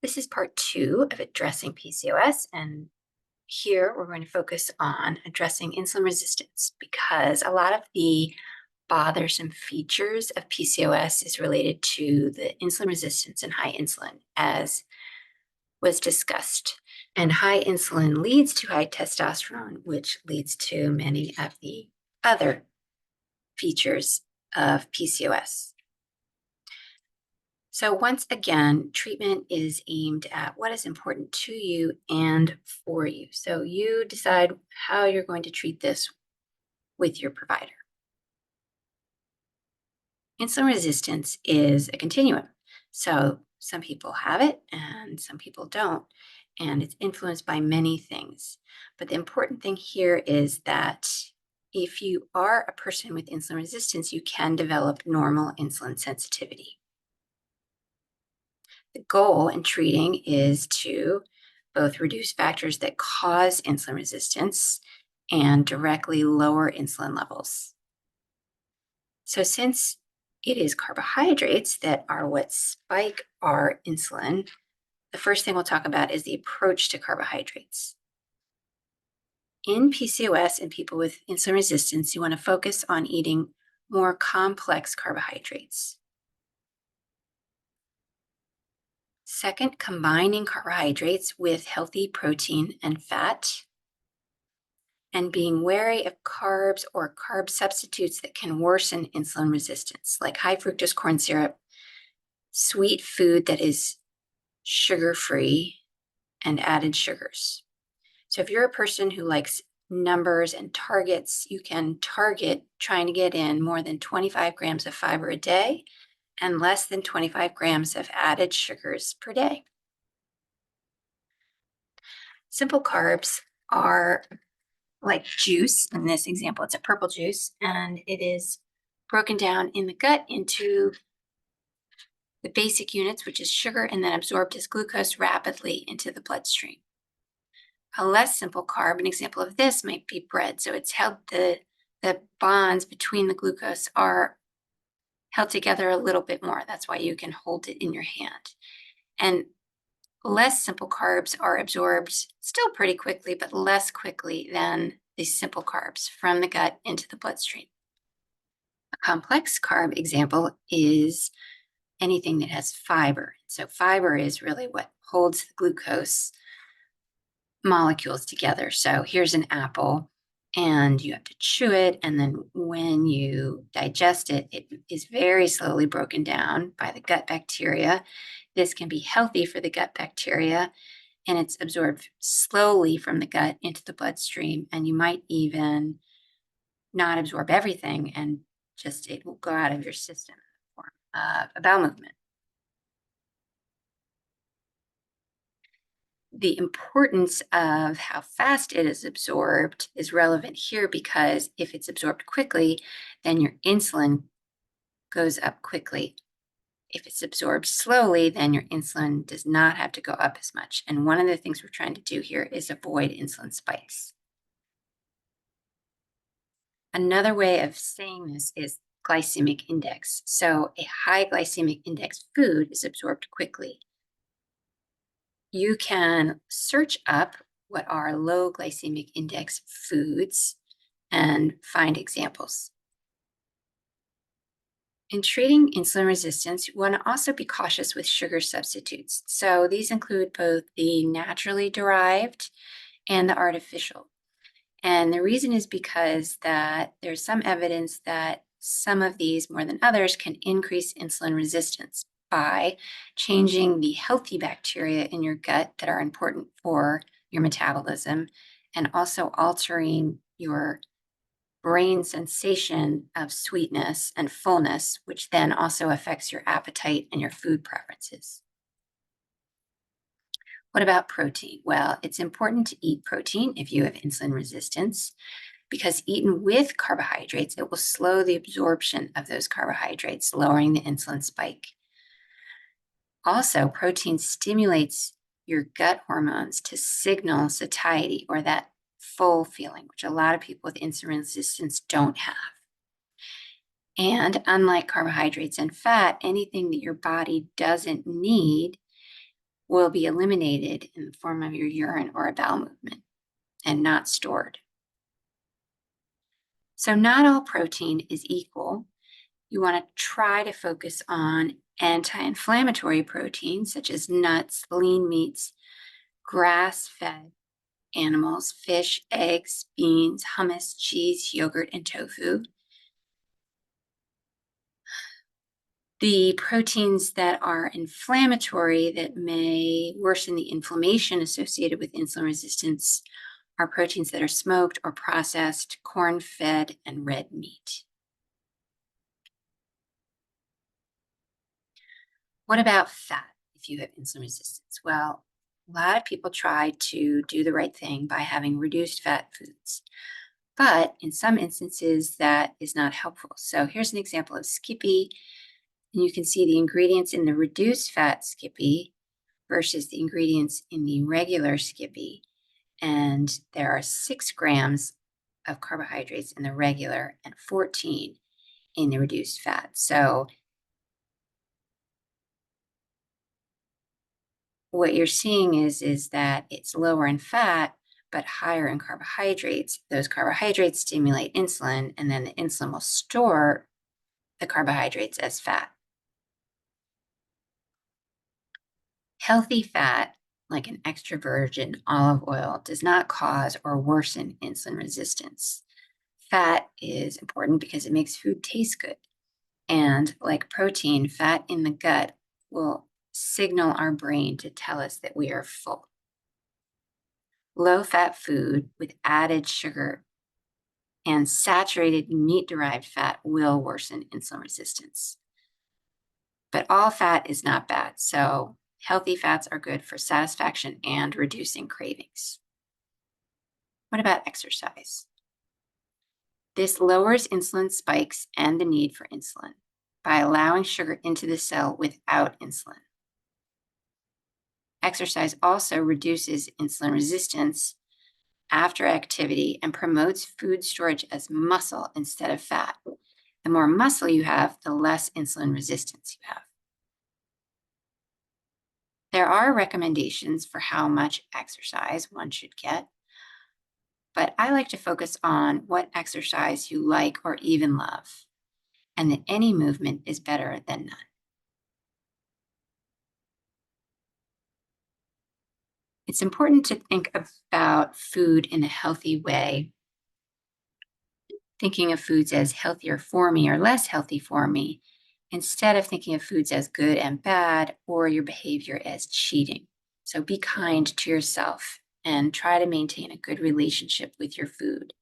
This is part 2 of addressing PCOS, and here we're going to focus on addressing insulin resistance because a lot of the bothersome features of PCOS is related to the insulin resistance and high insulin, as was discussed. And high insulin leads to high testosterone, which leads to many of the other features of PCOS. So once again, treatment is aimed at what is important to you and for you. So you decide how you're going to treat this with your provider. Insulin resistance is a continuum. So some people have it and some people don't, and it's influenced by many things. But the important thing here is that if you are a person with insulin resistance, you can develop normal insulin sensitivity. The goal in treating is to both reduce factors that cause insulin resistance and directly lower insulin levels. So since it is carbohydrates that are what spike our insulin, the first thing we'll talk about is the approach to carbohydrates. In PCOS and people with insulin resistance, you want to focus on eating more complex carbohydrates. Second, combining carbohydrates with healthy protein and fat, and being wary of carbs or carb substitutes that can worsen insulin resistance, like high fructose corn syrup, sweet food that is sugar-free, and added sugars. So if you're a person who likes numbers and targets, you can target trying to get in more than 25 grams of fiber a day and less than 25 grams of added sugars per day. Simple carbs are like juice. In this example, it's a purple juice, and it is broken down in the gut into the basic units, which is sugar, and then absorbed as glucose rapidly into the bloodstream. A less simple carb, an example of this might be bread. So it's held, the bonds between the glucose are held together a little bit more. That's why you can hold it in your hand. And less simple carbs are absorbed still pretty quickly, but less quickly than the simple carbs from the gut into the bloodstream. A complex carb example is anything that has fiber. So fiber is really what holds the glucose molecules together. So here's an apple, and you have to chew it, and then when you digest it, it is very slowly broken down by the gut bacteria. This can be healthy for the gut bacteria, and it's absorbed slowly from the gut into the bloodstream, and you might even not absorb everything, and just it will go out of your system in the form of a bowel movement. The importance of how fast it is absorbed is relevant here, because if it's absorbed quickly, then your insulin goes up quickly. If it's absorbed slowly, then your insulin does not have to go up as much. And one of the things we're trying to do here is avoid insulin spikes. Another way of saying this is glycemic index. So a high glycemic index food is absorbed quickly. You can search up what are low glycemic index foods and find examples. In treating insulin resistance, you want to also be cautious with sugar substitutes. So these include both the naturally derived and the artificial. And the reason is because that there's some evidence that some of these, more than others, can increase insulin resistance by changing the healthy bacteria in your gut that are important for your metabolism, and also altering your brain sensation of sweetness and fullness, which then also affects your appetite and your food preferences. What about protein? Well, it's important to eat protein if you have insulin resistance, because eaten with carbohydrates, it will slow the absorption of those carbohydrates, lowering the insulin spike. Also, protein stimulates your gut hormones to signal satiety, or that full feeling, which a lot of people with insulin resistance don't have. And unlike carbohydrates and fat, anything that your body doesn't need will be eliminated in the form of your urine or a bowel movement and not stored. So not all protein is equal. You want to try to focus on anti-inflammatory proteins such as nuts, lean meats, grass-fed animals, fish, eggs, beans, hummus, cheese, yogurt, and tofu. The proteins that are inflammatory that may worsen the inflammation associated with insulin resistance are proteins that are smoked or processed, corn-fed, and red meat. What about fat if you have insulin resistance? Well, a lot of people try to do the right thing by having reduced fat foods, but in some instances that is not helpful. So here's an example of Skippy, and you can see the ingredients in the reduced fat Skippy versus the ingredients in the regular Skippy. And there are 6 grams of carbohydrates in the regular and 14 in the reduced fat. So what you're seeing is that it's lower in fat, but higher in carbohydrates. Those carbohydrates stimulate insulin, and then the insulin will store the carbohydrates as fat. Healthy fat, like an extra virgin olive oil, does not cause or worsen insulin resistance. Fat is important because it makes food taste good. And like protein, fat in the gut will signal our brain to tell us that we are full. Low-fat food with added sugar and saturated meat-derived fat will worsen insulin resistance. But all fat is not bad, so healthy fats are good for satisfaction and reducing cravings. What about exercise? This lowers insulin spikes and the need for insulin by allowing sugar into the cell without insulin. Exercise also reduces insulin resistance after activity and promotes food storage as muscle instead of fat. The more muscle you have, the less insulin resistance you have. There are recommendations for how much exercise one should get, but I like to focus on what exercise you like or even love, and that any movement is better than none. It's important to think about food in a healthy way, thinking of foods as healthier for me or less healthy for me, instead of thinking of foods as good and bad or your behavior as cheating. So be kind to yourself and try to maintain a good relationship with your food.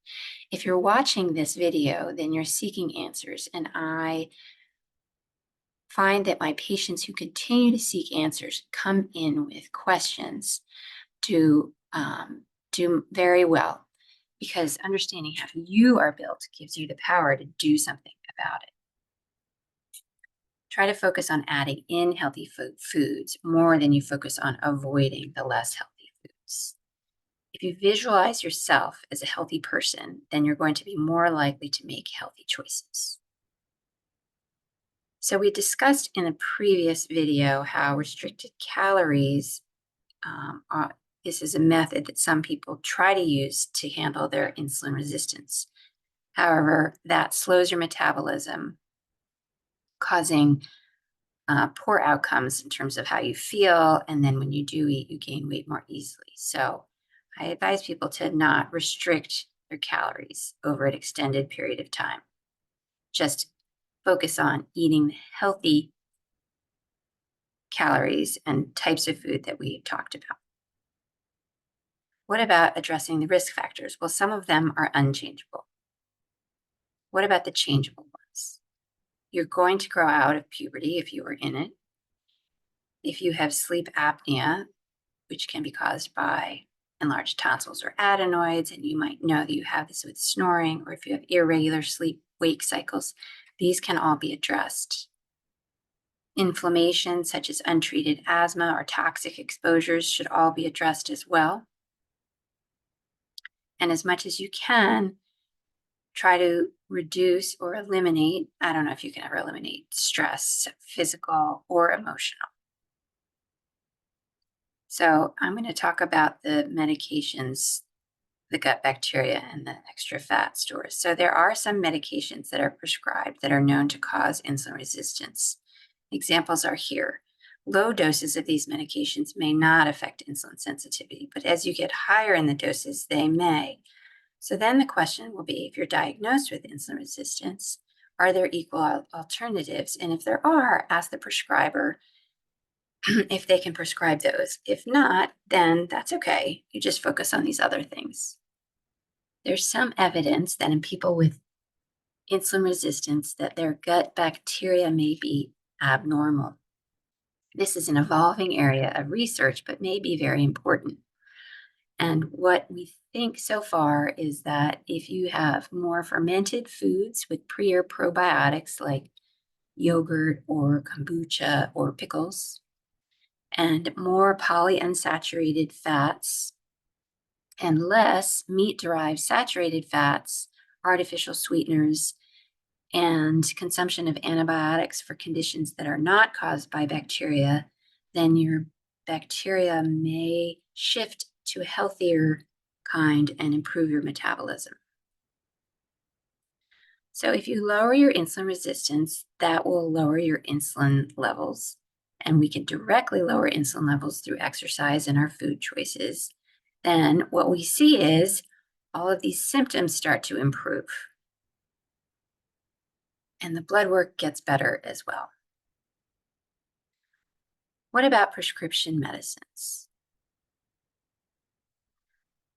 If you're watching this video, then you're seeking answers, and I find that my patients who continue to seek answers come in with questions to do very well, because understanding how you are built gives you the power to do something about it. Try to focus on adding in healthy foods more than you focus on avoiding the less healthy foods. If you visualize yourself as a healthy person, then you're going to be more likely to make healthy choices. So we discussed in a previous video how restricted calories this is a method that some people try to use to handle their insulin resistance. However, that slows your metabolism, causing poor outcomes in terms of how you feel. And then when you do eat, you gain weight more easily. So I advise people to not restrict their calories over an extended period of time. Just focus on eating healthy calories and types of food that we talked about. What about addressing the risk factors? Well, some of them are unchangeable. What about the changeable ones? You're going to grow out of puberty if you are in it. If you have sleep apnea, which can be caused by enlarged tonsils or adenoids, and you might know that you have this with snoring, or if you have irregular sleep-wake cycles, these can all be addressed. Inflammation, such as untreated asthma or toxic exposures, should all be addressed as well. And as much as you can, try to reduce or eliminate, I don't know if you can ever eliminate stress, physical or emotional. So I'm going to talk about the medications, the gut bacteria, and the extra fat stores. So there are some medications that are prescribed that are known to cause insulin resistance. Examples are here. Low doses of these medications may not affect insulin sensitivity, but as you get higher in the doses, they may. So then the question will be, if you're diagnosed with insulin resistance, are there equal alternatives? And if there are, ask the prescriber if they can prescribe those. If not, then that's okay. You just focus on these other things. There's some evidence that in people with insulin resistance that their gut bacteria may be abnormal. This is an evolving area of research, but may be very important. And what we think so far is that if you have more fermented foods with pre or probiotics like yogurt or kombucha or pickles, and more polyunsaturated fats and less meat-derived saturated fats, artificial sweeteners, and consumption of antibiotics for conditions that are not caused by bacteria, then your bacteria may shift to a healthier kind and improve your metabolism. So if you lower your insulin resistance, that will lower your insulin levels. And we can directly lower insulin levels through exercise and our food choices. Then what we see is all of these symptoms start to improve. And the blood work gets better as well. What about prescription medicines?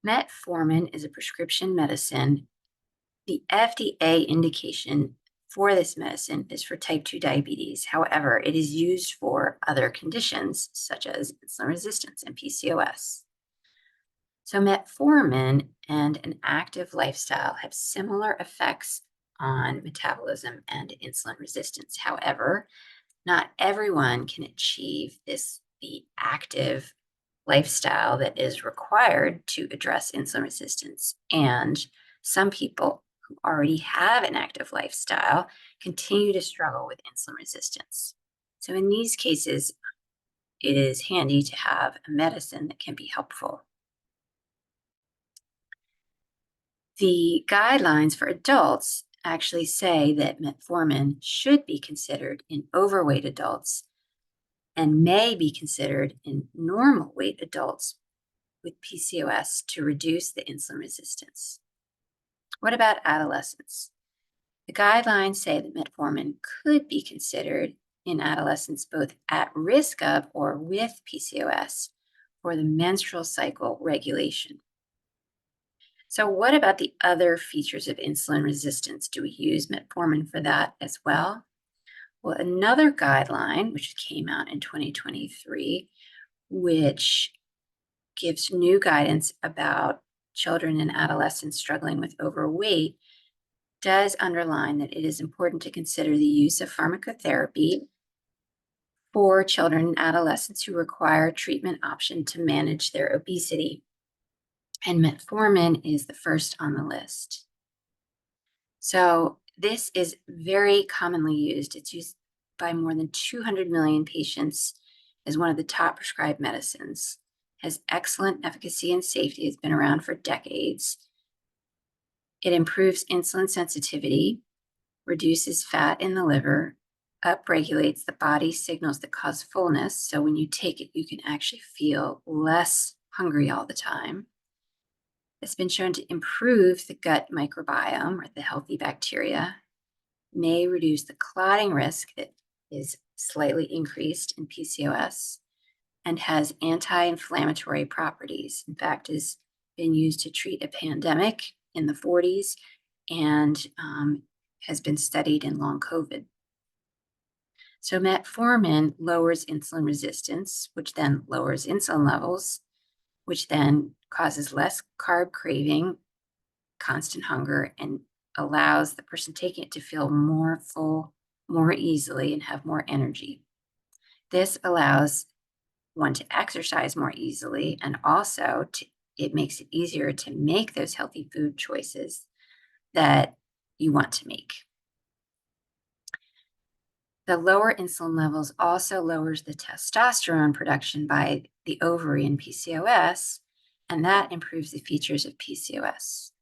Metformin is a prescription medicine. The FDA indication for this medicine is for type 2 diabetes. However, it is used for other conditions such as insulin resistance and PCOS. So metformin and an active lifestyle have similar effects on metabolism and insulin resistance. However, not everyone can achieve the active lifestyle that is required to address insulin resistance. And some people who already have an active lifestyle continue to struggle with insulin resistance. So in these cases, it is handy to have a medicine that can be helpful. The guidelines for adults actually say that metformin should be considered in overweight adults and may be considered in normal weight adults with PCOS to reduce the insulin resistance. What about adolescents? The guidelines say that metformin could be considered in adolescents both at risk of or with PCOS for the menstrual cycle regulation. So what about the other features of insulin resistance? Do we use metformin for that as well? Well, another guideline, which came out in 2023, which gives new guidance about children and adolescents struggling with overweight, does underline that it is important to consider the use of pharmacotherapy for children and adolescents who require a treatment option to manage their obesity. And metformin is the first on the list. So this is very commonly used. It's used by more than 200 million patients as one of the top prescribed medicines. Has excellent efficacy and safety. It's been around for decades. It improves insulin sensitivity, reduces fat in the liver, upregulates the body's signals that cause fullness. So when you take it, you can actually feel less hungry all the time. It's been shown to improve the gut microbiome or the healthy bacteria, may reduce the clotting risk that is slightly increased in PCOS, and has anti-inflammatory properties. In fact, has been used to treat a pandemic in the 40s and has been studied in long COVID. So metformin lowers insulin resistance, which then lowers insulin levels, which then causes less carb craving, constant hunger, and allows the person taking it to feel more full more easily and have more energy. This allows one to exercise more easily, and also it makes it easier to make those healthy food choices that you want to make. The lower insulin levels also lowers the testosterone production by the ovary in PCOS, and that improves the features of PCOS.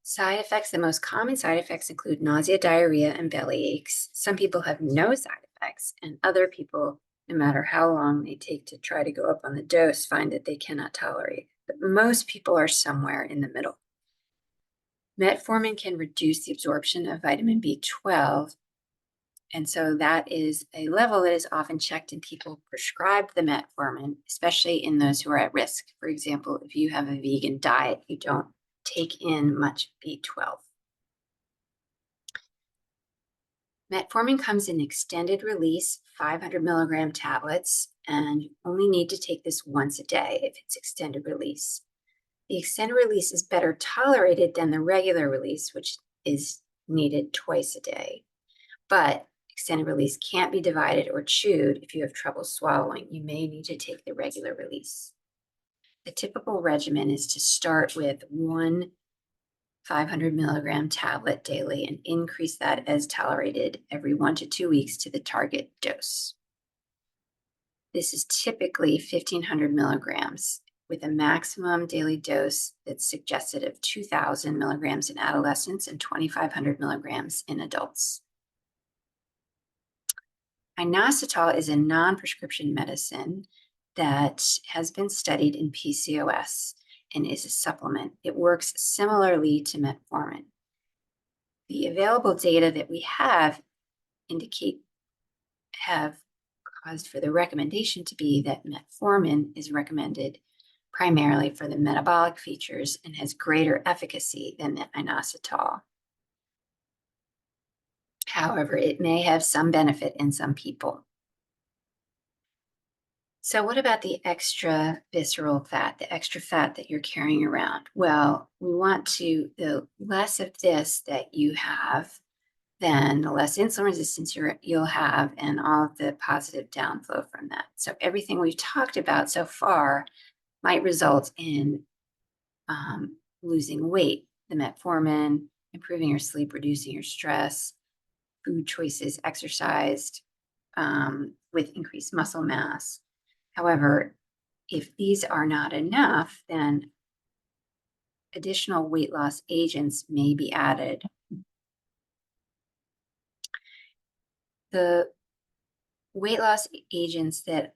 Side effects, the most common side effects include nausea, diarrhea, and belly aches. Some people have no side effects, and other people, no matter how long they take to try to go up on the dose, find that they cannot tolerate. But most people are somewhere in the middle. Metformin can reduce the absorption of vitamin B12, and so that is a level that is often checked in people prescribed the metformin, especially in those who are at risk. For example, if you have a vegan diet, you don't take in much B12. Metformin comes in extended release, 500 milligram tablets, and you only need to take this once a day if it's extended release. The extended release is better tolerated than the regular release, which is needed twice a day. But extended release can't be divided or chewed if you have trouble swallowing. You may need to take the regular release. The typical regimen is to start with one 500 milligram tablet daily and increase that as tolerated every 1 to 2 weeks to the target dose. This is typically 1,500 milligrams with a maximum daily dose that's suggested of 2,000 milligrams in adolescents and 2,500 milligrams in adults. Inositol is a non-prescription medicine that has been studied in PCOS and is a supplement. It works similarly to metformin. The available data that we have have caused for the recommendation to be that metformin is recommended primarily for the metabolic features and has greater efficacy than the inositol. However, it may have some benefit in some people. So what about the extra visceral fat, the extra fat that you're carrying around? Well, we want the less of this that you have, then the less insulin resistance you'll have and all of the positive downflow from that. So everything we've talked about so far might result in losing weight. The metformin, improving your sleep, reducing your stress, food choices, exercised with increased muscle mass. However, if these are not enough, then additional weight loss agents may be added. The weight loss agents that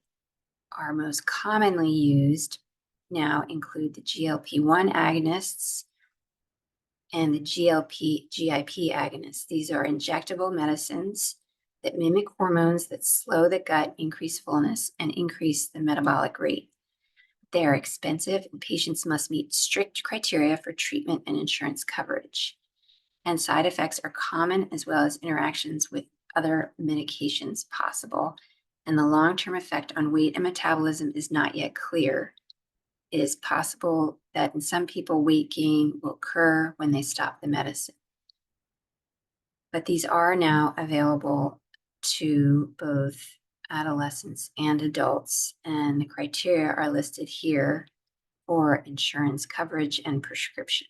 are most commonly used now include the GLP-1 agonists and the GIP agonists. These are injectable medicines that mimic hormones that slow the gut, increase fullness, and increase the metabolic rate. They are expensive, and patients must meet strict criteria for treatment and insurance coverage. And side effects are common, as well as interactions with other medications possible. And the long-term effect on weight and metabolism is not yet clear. It is possible that in some people, weight gain will occur when they stop the medicine. But these are now available to both adolescents and adults, and the criteria are listed here for insurance coverage and prescription.